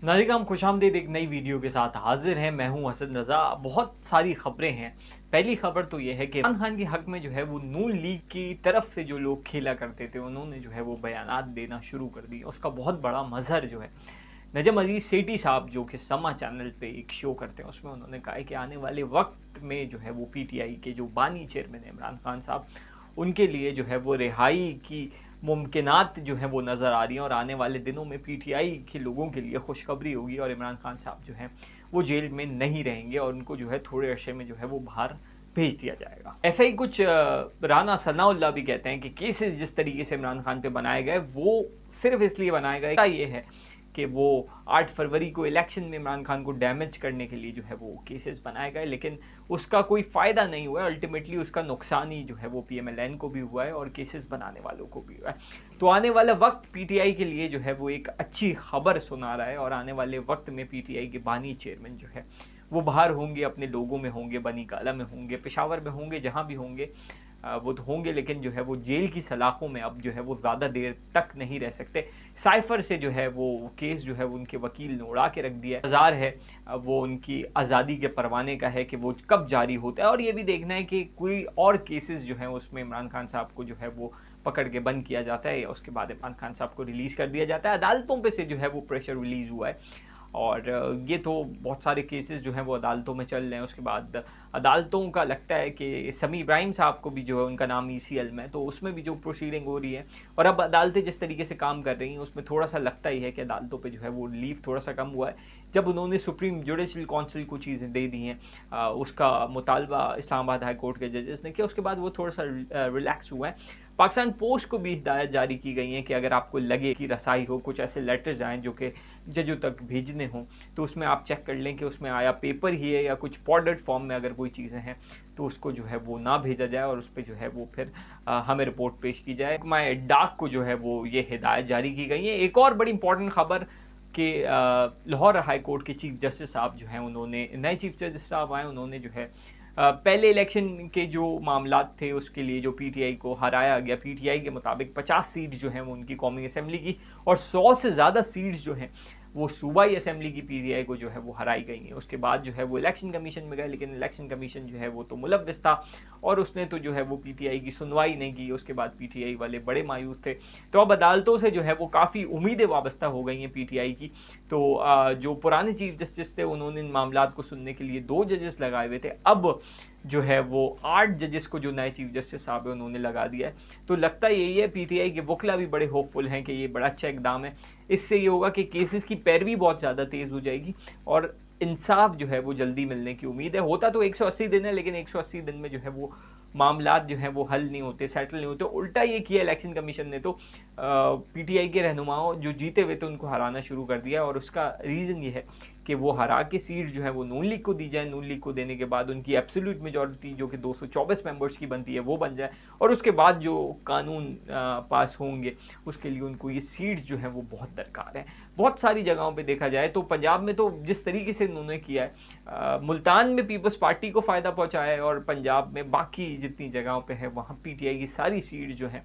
नाज़रीन खुशामदीद एक नई वीडियो के साथ हाजिर हैं। मैं हूं हसन रज़ा। बहुत सारी ख़बरें हैं। पहली ख़बर तो ये है कि इमरान खान के हक़ में जो है वो नून लीग की तरफ से जो लोग खेला करते थे उन्होंने जो है वो बयानात देना शुरू कर दिए। उसका बहुत बड़ा मज़हर जो है नजम अज़ीज़ सेठी साहब जो कि समा चैनल पे एक शो करते हैं उसमें उन्होंने कहा है कि आने वाले वक्त में जो है वो पीटीआई के जो बानी चेयरमैन है इमरान खान साहब उनके लिए जो है वो रिहाई की मुमकिनात जो है वो नज़र आ रही हैं और आने वाले दिनों में पीटीआई के लोगों के लिए खुशखबरी होगी और इमरान खान साहब जो हैं वो जेल में नहीं रहेंगे और उनको जो है थोड़े अरसे में जो है वो बाहर भेज दिया जाएगा। ऐसा ही कुछ राना सनाउल्लाह भी कहते हैं कि केसेस जिस तरीके से इमरान खान पे बनाए गए वो सिर्फ इसलिए बनाए गए ये है कि वो 8 फरवरी को इलेक्शन में इमरान खान को डैमेज करने के लिए जो है वो केसेस बनाए गए, लेकिन उसका कोई फ़ायदा नहीं हुआ है। अल्टीमेटली उसका नुकसान ही जो है वो पीएमएलएन को भी हुआ है और केसेस बनाने वालों को भी हुआ है। तो आने वाला वक्त पीटीआई के लिए जो है वो एक अच्छी खबर सुना रहा है और आने वाले वक्त में पीटीआई के बानी चेयरमैन जो है वो बाहर होंगे, अपने लोगों में होंगे, बनी गाला में होंगे, पेशावर में होंगे, जहाँ भी होंगे वो तो होंगे, लेकिन जो है वो जेल की सलाखों में अब जो है वो ज़्यादा देर तक नहीं रह सकते। साइफ़र से जो है वो केस जो है वो उनके वकील ने उड़ा के रख दिया है। इंतज़ार है वो उनकी आज़ादी के परवाने का है कि वो कब जारी होता है और ये भी देखना है कि कोई और केसेस जो हैं उसमें इमरान खान साहब को जो है वो पकड़ के बंद किया जाता है या उसके बाद इमरान खान साहब को रिलीज़ कर दिया जाता है। अदालतों पे से जो है वो प्रेशर रिलीज़ हुआ है और ये तो बहुत सारे केसेस जो हैं वो अदालतों में चल रहे हैं। उसके बाद अदालतों का लगता है कि समी इब्राहिम साहब को भी जो है उनका नाम ईसीएल में है, तो उसमें भी जो प्रोसीडिंग हो रही है और अब अदालतें जिस तरीके से काम कर रही हैं उसमें थोड़ा-सा लगता ही है कि अदालतों पे जो है वो रिलीफ थोड़ा-सा कम हुआ है। जब उन्होंने सुप्रीम जुडिशल काउंसिल को चीज़ें दे दी हैं उसका मुतालबा इस्लामाबाद हाई कोर्ट के जजेस ने किया, उसके बाद वो थोड़ा-सा रिलैक्स हुआ है। पाकिस्तान पोस्ट को भी हिदायत जारी की गई है कि अगर आपको लगे कि रसाई हो, कुछ ऐसे लेटर्स आएँ जो कि जजों तक भेजने हों, तो उसमें आप चेक कर लें कि उसमें आया पेपर ही है या कुछ पाउडर्ड फॉर्म में अगर कोई चीज़ें हैं, तो उसको जो है वो ना भेजा जाए और उस पे जो है वो फिर हमें रिपोर्ट पेश की जाए। महकमा डाक को जो है वो ये हिदायत जारी की गई है। एक और बड़ी इंपॉर्टेंट खबर कि लाहौर हाई कोर्ट के चीफ जस्टिस साहब जो हैं उन्होंने नए चीफ जस्टिस साहब आए उन्होंने जो है पहले इलेक्शन के जो मामलात थे उसके लिए जो पीटीआई को हराया गया, पीटीआई के मुताबिक 50 सीट जो हैं वो उनकी कौमी असेंबली की और 100 से ज़्यादा सीट्स जो हैं वो सूबाई असेंबली की पीटीआई को जो है वो हराई गई हैं। उसके बाद जो है वो इलेक्शन कमीशन में गए, लेकिन इलेक्शन कमीशन जो है वो तो मुलव्विस था और उसने तो जो है वो पीटीआई की सुनवाई नहीं की। उसके बाद पीटीआई वाले बड़े मायूस थे। तो अब अदालतों से जो है वो काफ़ी उम्मीदें वाबस्ता हो गई हैं पीटीआई की। तो जो पुराने चीफ जस्टिस थे उन्होंने इन मामलात को सुनने के लिए 2 जजेस लगाए हुए थे। अब जो है वो 8 जजेस को जो नए चीफ जस्टिस साहब है उन्होंने लगा दिया है। तो लगता यही है, पीटीआई के वकील भी बड़े होपफुल हैं कि ये बड़ा अच्छा इकदाम है। इससे ये होगा कि केसेस की पैरवी बहुत ज़्यादा तेज़ हो जाएगी और इंसाफ जो है वो जल्दी मिलने की उम्मीद है। होता तो 180 दिन है, लेकिन 180 दिन में जो है वो मामलात जो हैं वो हल नहीं होते, सेटल नहीं होते। उल्टा ये किया इलेक्शन कमीशन ने तो पीटीआई के रहनुमाओं जो जीते हुए थे उनको हराना शुरू कर दिया और उसका रीज़न ये है कि वो हरा के सीट जो है वो नून लीग को दी जाए। नून लीग को देने के बाद उनकी एब्सोल्यूट मेजॉरिटी जो कि 224 मेंबर्स की बनती है वो बन जाए और उसके बाद जो कानून पास होंगे उसके लिए उनको ये सीट्स जो हैं वो बहुत दरकार है। बहुत सारी जगहों पे देखा जाए तो पंजाब में तो जिस तरीके से उन्होंने किया है मुल्तान में पीपल्स पार्टी को फ़ायदा पहुँचाया है और पंजाब में बाकी जितनी जगहों पे है वहाँ पीटीआई की सारी सीट जो हैं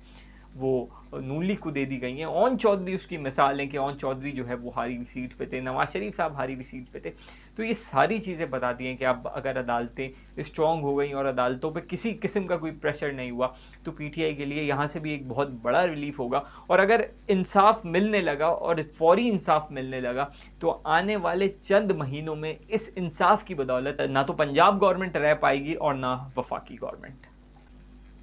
वो नून लीग को दे दी गई हैं। ओन चौधरी उसकी मिसाल है कि ओन चौधरी जो है वो हारी हुई सीट पे थे, नवाज शरीफ साहब हारी हुई सीट पे थे। तो ये सारी चीज़ें बताती हैं कि अब अगर अदालतें स्ट्रॉन्ग हो गई और अदालतों पे किसी किस्म का कोई प्रेशर नहीं हुआ तो पीटीआई के लिए यहाँ से भी एक बहुत बड़ा रिलीफ होगा और अगर इंसाफ मिलने लगा और फौरी इंसाफ मिलने लगा तो आने वाले चंद महीनों में इस इंसाफ की बदौलत ना तो पंजाब गवर्नमेंट रह पाएगी और ना वफाकी गवर्नमेंट।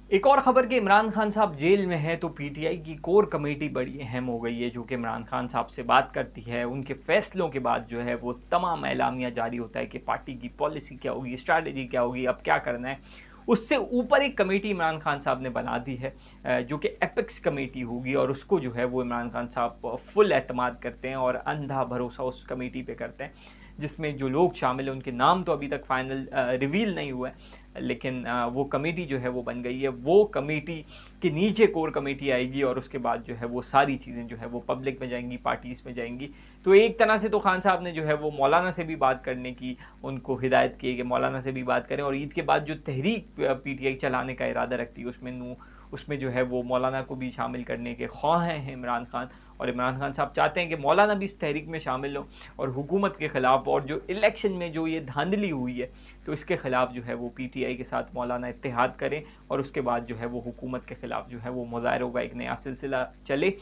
एक और खबर कि इमरान खान साहब जेल में हैं तो पीटीआई की कोर कमेटी बड़ी अहम हो गई है जो कि इमरान खान साहब से बात करती है। उनके फैसलों के बाद जो है वो तमाम एलामिया जारी होता है कि पार्टी की पॉलिसी क्या होगी, स्ट्रैटेजी क्या होगी, अब क्या करना है। उससे ऊपर एक कमेटी इमरान खान साहब ने बना दी है जो कि एपेक्स कमेटी होगी और उसको जो है वो इमरान खान साहब फुल एतमाद करते हैं और अंधा भरोसा उस कमेटी पे करते हैं, जिसमें जो लोग शामिल हैं उनके नाम तो अभी तक फाइनल रिवील नहीं हुआ है, लेकिन वो कमेटी जो है वो बन गई है। वो कमेटी के नीचे कोर कमेटी आएगी और उसके बाद जो है वो सारी चीज़ें जो है वो पब्लिक में जाएँगी, पार्टीज़ में जाएँगी। तो एक तरह से तो खान साहब ने जो है वो मौलाना से भी बात करने की उनको हिदायत की है कि मौलाना से भी बात करें और ईद के बाद जो तहरीक पीटीआई चलाने का इरादा रखती है उसमें जो है वो मौलाना को भी शामिल करने के ख्वाह हैं इमरान खान और इमरान खान साहब चाहते हैं कि मौलाना भी इस तहरीक में शामिल हों और हुकूमत के ख़िलाफ़, और जो इलेक्शन में जो ये धांधली हुई है तो इसके ख़िलाफ़ जो है वो पीटीआई के साथ मौलाना इत्तेहाद करें और उसके बाद जो है वो हुकूमत के ख़िलाफ़ जो है वो मुज़ाहरों का एक नया सिलसिला चले।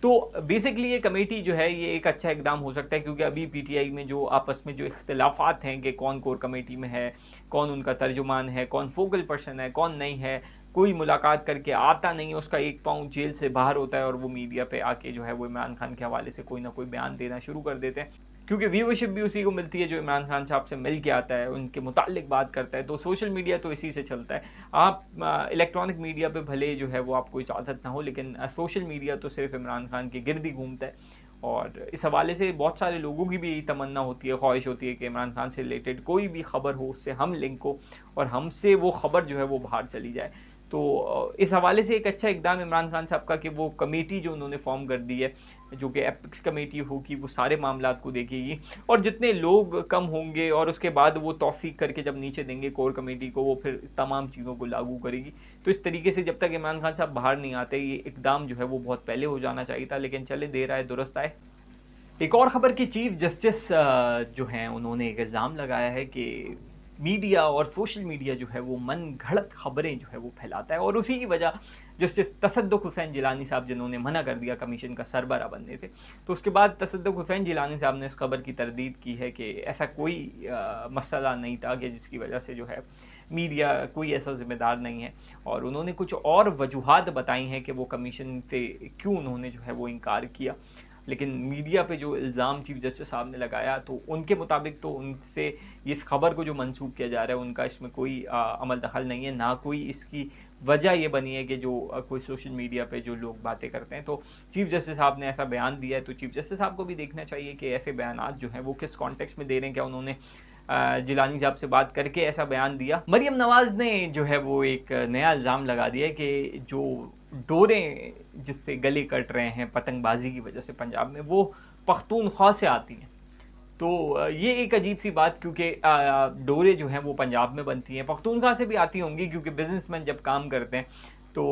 तो बेसिकली ये कमेटी जो है ये एक अच्छा इकदाम हो सकता है, क्योंकि अभी पीटीआई में जो आपस में जो इख्तिलाफ़ात हैं कि कौन कोर कमेटी में है, कौन उनका तर्जुमान है, कौन फोकल पर्सन है, कौन नहीं है, कोई मुलाकात करके आता नहीं है, उसका एक पाँव जेल से बाहर होता है और वो मीडिया पे आके जो है वो इमरान खान के हवाले से कोई ना कोई बयान देना शुरू कर देते हैं। क्योंकि व्यूअरशिप भी उसी को मिलती है जो इमरान खान साहब से मिल के आता है, उनके मुताल्लिक बात करता है, तो सोशल मीडिया तो इसी से चलता है। आप इलेक्ट्रॉनिक मीडिया पे भले जो है वो आपको इजाज़त ना हो, लेकिन सोशल मीडिया तो सिर्फ़ इमरान खान के गिर्द ही घूमता है। और इस हवाले से बहुत सारे लोगों की भी यही तमन्ना होती है, ख्वाहिश होती है कि इमरान खान से रिलेटेड कोई भी ख़बर हो, उससे हम लिंक हो और हमसे वो ख़बर जो है वो बाहर चली जाए। तो इस हवाले से एक अच्छा इकदाम इमरान खान साहब का कि वो कमेटी जो उन्होंने फ़ॉर्म कर दी है, जो कि एपिक्स कमेटी होगी, वो सारे मामलात को देखेगी और जितने लोग कम होंगे और उसके बाद वो तौसीक करके जब नीचे देंगे कोर कमेटी को, वो फिर तमाम चीज़ों को लागू करेगी। तो इस तरीके से जब तक इमरान खान साहब बाहर नहीं आते, ये इकदाम जो है वो बहुत पहले हो जाना चाहिए था, लेकिन चले देर आए दुरुस्त आए। एक और ख़बर कि चीफ़ जस्टिस जो हैं उन्होंने एक इल्ज़ाम लगाया है कि मीडिया और सोशल मीडिया जो है वो मन घड़त ख़बरें जो है वो फैलाता है, और उसी की वजह जस्टिस तसद्दुक़ हुसैन जिलानी साहब जिन्होंने मना कर दिया कमीशन का सरबराह बनने से, तो उसके बाद तसद्दुक़ हुसैन जिलानी साहब ने इस खबर की तरदीद की है कि ऐसा कोई मसला नहीं था कि जिसकी वजह से जो है मीडिया कोई ऐसा ज़िम्मेदार नहीं है, और उन्होंने कुछ और वजूहात बताई हैं कि वो कमीशन से क्यों उन्होंने जो है वो इनकार किया। लेकिन मीडिया पे जो इल्ज़ाम चीफ़ जस्टिस साहब ने लगाया, तो उनके मुताबिक तो उनसे इस खबर को जो मंसूब किया जा रहा है उनका इसमें कोई अमल दखल नहीं है, ना कोई इसकी वजह ये बनी है कि जो कोई सोशल मीडिया पे जो लोग बातें करते हैं। तो चीफ़ जस्टिस साहब ने ऐसा बयान दिया है, तो चीफ़ जस्टिस साहब को भी देखना चाहिए कि ऐसे बयानात जो हैं वो किस कॉन्टेक्स्ट में दे रहे हैं। क्या उन्होंने जिलानी साहब से बात करके ऐसा बयान दिया? मरियम नवाज़ ने जो है वो एक नया इल्ज़ाम लगा दिया है कि जो डोरें जिससे गले कट रहे हैं पतंगबाज़ी की वजह से पंजाब में, वो पख्तूनख्वा से आती हैं। तो ये एक अजीब-सी बात, क्योंकि डोरें जो हैं वो पंजाब में बनती हैं, पख्तूनख्वा से भी आती होंगी, क्योंकि बिज़नेसमैन जब काम करते हैं तो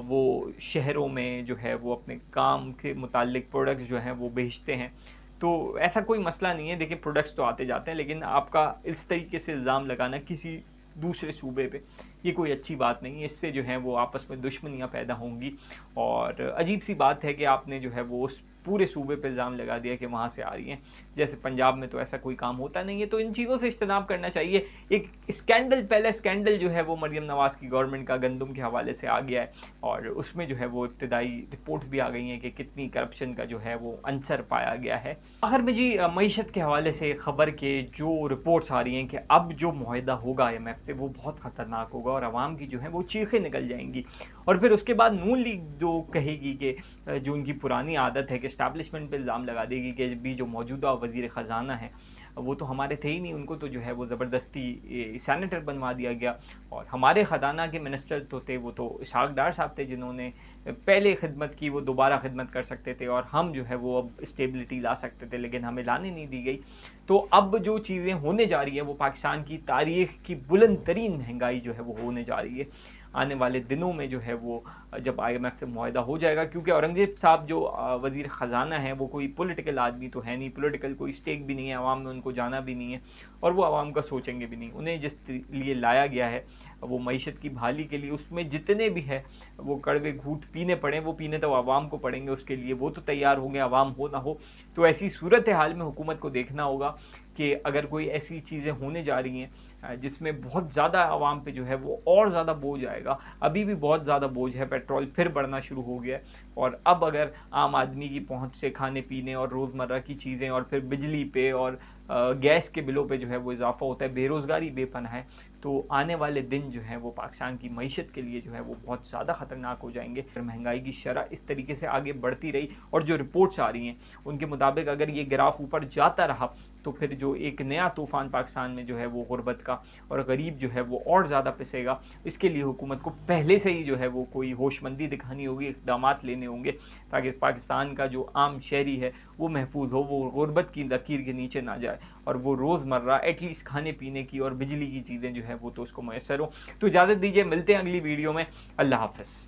वो शहरों में जो है वो अपने काम के मुताल्लिक प्रोडक्ट्स जो हैं वो बेचते हैं। तो ऐसा कोई मसला नहीं है, देखिए प्रोडक्ट्स तो आते जाते हैं, लेकिन आपका इस तरीके से इल्ज़ाम लगाना किसी दूसरे सूबे पे, ये कोई अच्छी बात नहीं है। इससे जो है वो आपस में दुश्मनियाँ पैदा होंगी, और अजीब-सी बात है कि आपने जो है वो उस पूरे सूबे पे इल्ज़ाम लगा दिया कि वहाँ से आ रही हैं, जैसे पंजाब में तो ऐसा कोई काम होता नहीं है। तो इन चीज़ों से इज्तनाब करना चाहिए। एक स्कैंडल, पहला स्कैंडल जो है वो मरियम नवाज़ की गवर्नमेंट का गंदम के हवाले से आ गया है, और उसमें जो है वो इब्तिदाई रिपोर्ट भी आ गई है कि कितनी करप्शन का जो है वो अंसर पाया गया है। आखिर में जी मईशत के हवाले से खबर के जो रिपोर्ट्स आ रही हैं कि अब जो मुआहदा होगा IMF से वो बहुत ख़तरनाक होगा और आवाम की जो है वो चीखें निकल जाएंगी, और फिर उसके बाद नून लीग जो कहेगी कि जो उनकी पुरानी आदत है कि इस्टेब्लिशमेंट पे इल्ज़ाम लगा देगी कि भी जो मौजूदा वज़ीर ख़ज़ाना है वो तो हमारे थे ही नहीं, उनको तो जो है वो ज़बरदस्ती सेनेटर बनवा दिया गया, और हमारे ख़ज़ाना के मिनिस्टर तो थे वो तो इसहाक़ डार साहब थे, जिन्होंने पहले खिदमत की, वो दोबारा खिदमत कर सकते थे और हम जो है वो अब स्टेबिलिटी ला सकते थे, लेकिन हमें लाने नहीं दी गई। तो अब जो चीज़ें होने जा रही है वो पाकिस्तान की तारीख़ की बुलंद तरीन महंगाई जो है वो होने जा रही है आने वाले दिनों में, जो है वो जब IMF से मुआहदा हो जाएगा, क्योंकि औरंगज़ेब साहब जो वज़ीर ख़ज़ाना है वो कोई पॉलिटिकल आदमी तो है नहीं, पॉलिटिकल कोई स्टेक भी नहीं है, अवाम में उनको जाना भी नहीं है और वो अवाम का सोचेंगे भी नहीं। उन्हें जिस लिए लाया गया है वो मईशत की बहाली के लिए, उसमें जितने भी है वो कड़वे घूँट पीने पड़ें, वो पीने तो अवाम को पड़ेंगे, उसके लिए वो तो तैयार होंगे, अवाम हो ना हो। तो ऐसी सूरत हाल में हुकूमत को देखना होगा कि अगर कोई ऐसी चीज़ें होने जा रही हैं जिसमें बहुत ज़्यादा आवाम पे जो है वो और ज़्यादा बोझ आएगा। अभी भी बहुत ज़्यादा बोझ है, पेट्रोल फिर बढ़ना शुरू हो गया है, और अब अगर आम आदमी की पहुंच से खाने-पीने और रोज़मर्रा की चीज़ें और फिर बिजली पे और गैस के बिलों पे जो है वो इज़ाफ़ा होता है, बेरोज़गारी बेपनाह है, तो आने वाले दिन जो हैं वो पाकिस्तान की मईशत के लिए जो है वो बहुत ज़्यादा ख़तरनाक हो जाएँगे। अगर महंगाई की शरह इस तरीके से आगे बढ़ती रही और जो रिपोर्ट्स आ रही हैं उनके मुताबिक अगर ये ग्राफ ऊपर जाता रहा, तो फिर जो एक नया तूफ़ान पाकिस्तान में जो है वो गुर्बत का और गरीब जो है वो और ज़्यादा पिसेगा। इसके लिए हुकूमत को पहले से ही जो है वो कोई होशमंदी दिखानी होगी, इक़दामात लेने होंगे, ताकि पाकिस्तान का जो आम शहरी है वो महफूज हो, वो गुर्बत की लकीर के नीचे ना जाए और वो रोज़मर्रा एटलीस्ट खाने-पीने की और बिजली की चीज़ें जो है वो तो उसको मैसर हो। तो इजाज़त दीजिए, मिलते हैं अगली वीडियो में। अल्लाह हाफ़िज़।